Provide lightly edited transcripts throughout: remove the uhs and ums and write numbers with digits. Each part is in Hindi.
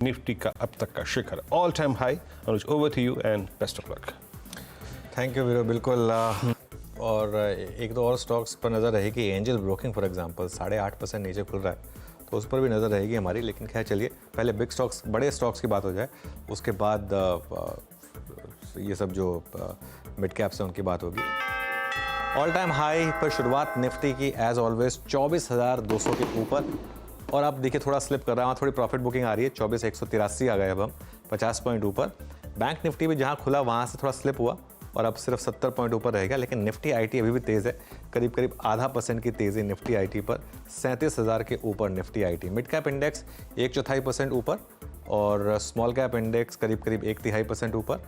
निफ्टी का अब तक का शिखर all time high. Anuj, over to you and best of luck. Thank you वीरो, बिल्कुल। और एक दो और स्टॉक्स पर नज़र रहेगी। एंजल ब्रोकिंग फॉर एग्जांपल 8.5% नीचे खुल रहा है, तो उस पर भी नज़र रहेगी हमारी। लेकिन खैर चलिए, पहले बिग स्टॉक्स, बड़े स्टॉक्स की बात हो जाए, उसके बाद ये सब जो मिड कैप्स हैं उनकी बात होगी। ऑल टाइम हाई पर शुरुआत निफ्टी की एज ऑलवेज 24,200 के ऊपर, और अब देखिए थोड़ा स्लिप कर रहा है, वहाँ थोड़ी प्रॉफिट बुकिंग आ रही है। 24,183 आ गए अब हम, 50 पॉइंट ऊपर। बैंक निफ्टी भी जहाँ खुला वहाँ से थोड़ा स्लिप हुआ और अब सिर्फ 70 पॉइंट ऊपर रहेगा। लेकिन निफ्टी आईटी अभी भी तेज़ है, करीब करीब 0.5% की तेज़ी निफ्टी आईटी पर, 37,000 के ऊपर Nifty IT. Mid cap index 1/4% ऊपर, और स्मॉल कैप इंडेक्स करीब करीब 1/3% ऊपर।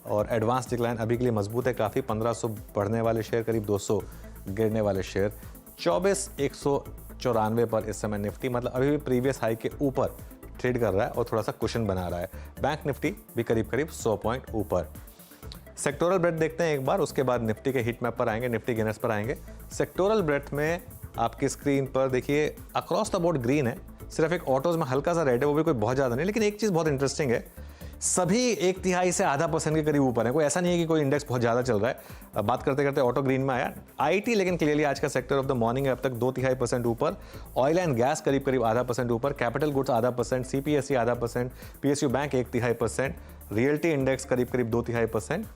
और एडवांस डिक्लाइन अभी के लिए मजबूत है काफ़ी, 1500 बढ़ने वाले शेयर, करीब 200 गिरने वाले शेयर। 24,194 पर इस समय निफ्टी, मतलब अभी भी प्रीवियस हाई के ऊपर ट्रेड कर रहा है और थोड़ा सा कुशन बना रहा है। बैंक निफ्टी भी करीब करीब 100 पॉइंट ऊपर। सेक्टोरल ब्रेथ देखते हैं एक बार, उसके बाद निफ्टी के हीट मैप पर आएंगे, निफ्टी गेनर्स पर आएंगे। सेक्टोरल ब्रेथ में आपकी स्क्रीन पर देखिए अक्रॉस द बोर्ड ग्रीन है, सिर्फ एक ऑटोज में हल्का सा रेड है, वो भी कोई बहुत ज़्यादा नहीं। लेकिन एक चीज़ बहुत इंटरेस्टिंग है, सभी 1/3 से 0.5% के करीब ऊपर है। कोई ऐसा नहीं है कि कोई इंडेक्स बहुत ज़्यादा चल रहा है। बात करते करते ऑटो ग्रीन में आया। आईटी लेकिन क्लियरली आज का सेक्टर ऑफ द मॉर्निंग है, अब तक 2/3% ऊपर। ऑयल एंड गैस करीब करीब 0.5% ऊपर, capital goods 0.5%, CPSE 0.5%, PSU bank 1/3%, realty index करीब करीब 2/3%।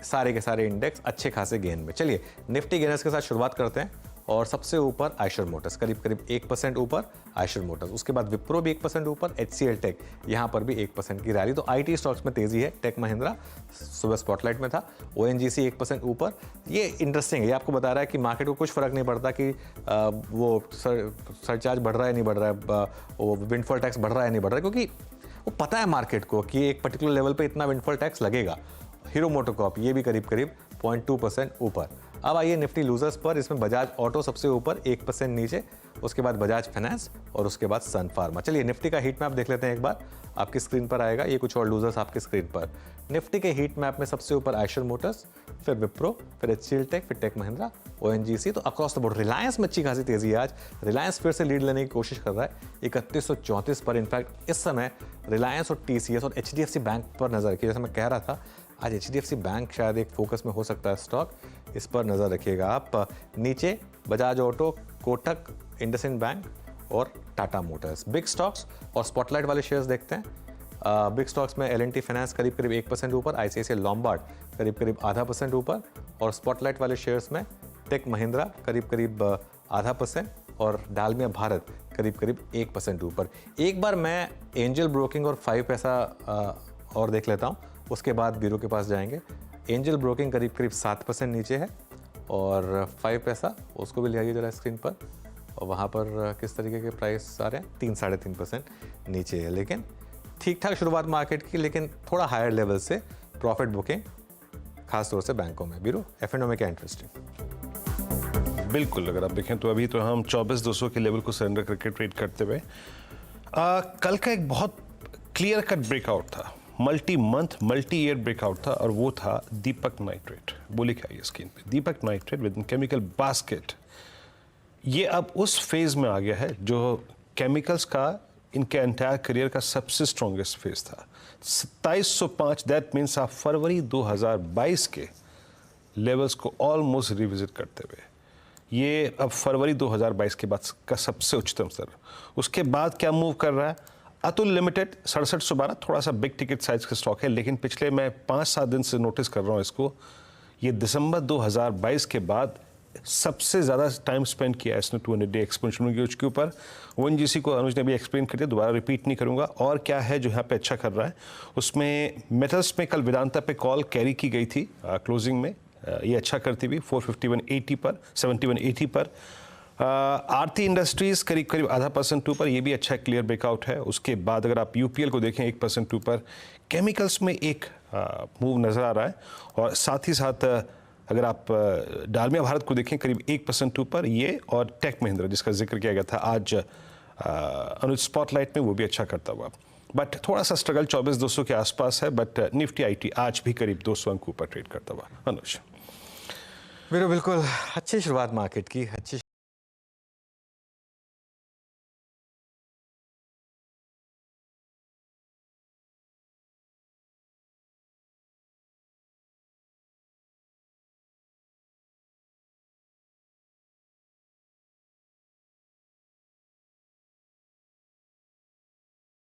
सारे के सारे इंडेक्स अच्छे खासे गेन में। चलिए निफ्टी गेनर्स के साथ शुरुआत करते हैं, और सबसे ऊपर आयशर मोटर्स करीब करीब 1% ऊपर, आयशर मोटर्स। उसके बाद विप्रो भी 1% ऊपर, एचसीएल टेक यहाँ पर भी 1% की रैली। तो आईटी स्टॉक्स में तेजी है। टेक महिंद्रा सुबह स्पॉटलाइट में था, ओएनजीसी 1% ऊपर। ये इंटरेस्टिंग है, ये आपको बता रहा है कि मार्केट को कुछ फर्क नहीं पड़ता कि वो सरचार्ज बढ़ रहा है नहीं बढ़ रहा है, वो विंडफॉल टैक्स बढ़ रहा है नहीं बढ़ रहा है, क्योंकि वो पता है मार्केट को कि एक पर्टिकुलर लेवल पर इतना विंडफॉल टैक्स लगेगा। हीरो मोटोकॉर्प ये भी करीब करीब 0.2% ऊपर। अब आइए निफ्टी लूजर्स पर, इसमें बजाज ऑटो सबसे ऊपर 1% नीचे, उसके बाद बजाज फाइनेंस और उसके बाद सन फार्मा। चलिए निफ्टी का हीट मैप देख लेते हैं एक बार, आपकी स्क्रीन पर आएगा। ये कुछ और लूजर्स आपकी स्क्रीन पर। निफ्टी के हीट मैप में सबसे ऊपर आयशर मोटर्स, फिर विप्रो, फिर एचसीएल टेक, फिर टेक महिंद्रा, ओएनजीसी। तो अक्रॉस द बोर्ड रिलायंस में अच्छी खासी तेजी है आज। रिलायंस फिर से लीड लेने की कोशिश कर रहा है 3134 पर। इनफैक्ट इस समय रिलायंस और टीसीएस और एचडीएफसी बैंक पर नजर रखिए। जैसे मैं कह रहा था, आज एचडीएफसी बैंक शायद एक फोकस में हो सकता है स्टॉक, इस पर नज़र रखिएगा आप। नीचे बजाज ऑटो, कोटक, इंडसइंड बैंक और टाटा मोटर्स। बिग स्टॉक्स और स्पॉटलाइट वाले शेयर्स देखते हैं। बिग स्टॉक्स में एल&टी फाइनेंस करीब करीब 1% ऊपर, आईसीआईसीआई लॉम्बार्ड करीब करीब 0.5% ऊपर, और स्पॉटलाइट वाले शेयर्स में टेक महिंद्रा करीब करीब 0.5% और डालमिया भारत करीब करीब 1% ऊपर। एक बार मैं एंजल ब्रोकिंग और 5 पैसा और देख लेता हूँ, उसके बाद ब्यूरो के पास जाएंगे। एंजल ब्रोकिंग करीब करीब 7% नीचे है, और 5 पैसा उसको भी ले आइए जरा स्क्रीन पर, और वहाँ पर किस तरीके के प्राइस आ रहे हैं, 3-3.5% नीचे है। लेकिन ठीक ठाक शुरुआत मार्केट की, लेकिन थोड़ा हायर लेवल से प्रॉफिट बुकिंग खासतौर से बैंकों में। ब्यूरो F&O में क्या इंटरेस्टिंग? बिल्कुल, अगर आप देखें तो अभी तो हम 24,200 के लेवल को सरेंडर करके ट्रेड करते हुए, कल का एक बहुत क्लियर कट ब्रेकआउट था, multi month multi year breakout था, और वो था दीपक नाइट्रेट। बोली क्या है स्क्रीन पे, Deepak nitrate with in chemical basket. ये अब उस फेज में आ गया है जो केमिकल्स का इनके एंटायर करियर का सबसे स्ट्रॉन्गेस्ट फेज था। 2705, दैट मीन्स आप फरवरी 2022 के लेवल्स को ऑलमोस्ट रिविजिट करते हुए, ये अब फरवरी 2022 के बाद का सबसे उच्चतम स्तर। उसके बाद क्या मूव कर रहा है, अतुल लिमिटेड 6712, थोड़ा सा बिग टिकट साइज का स्टॉक है, लेकिन पिछले मैं 5-7 दिन से नोटिस कर रहा हूँ इसको, ये दिसंबर 2022 के बाद सबसे ज़्यादा टाइम स्पेंड किया है इसने 200 डे एक्सपोनेंशियल के ऊपर। ओएनजीसी को अनुज ने भी एक्सप्लेन कर दिया, दोबारा रिपीट नहीं करूँगा। और क्या है जो यहाँ पे अच्छा कर रहा है, उसमें मेटल्स में कल वेदांता पे कॉल कैरी की गई थी क्लोजिंग में, ये अच्छा करती हुई 451.80 पर, 71.80 पर। आरती इंडस्ट्रीज करीब करीब 0.5% ऊपर, ये भी अच्छा क्लियर ब्रेकआउट है। उसके बाद अगर आप यूपीएल को देखें 1% ऊपर, केमिकल्स में एक मूव नज़र आ रहा है, और साथ ही साथ अगर आप डालमिया भारत को देखें करीब 1% ऊपर, ये और टेक महिंद्रा जिसका जिक्र किया गया था आज अनुज स्पॉटलाइट में, वो भी अच्छा करता हुआ। बट थोड़ा सा स्ट्रगल 24,200 के आसपास है, बट निफ्टी आईटी आज भी करीब 200 अंक ऊपर ट्रेड करता हुआ। अनुज बिल्कुल अच्छी शुरुआत मार्केट की, अच्छी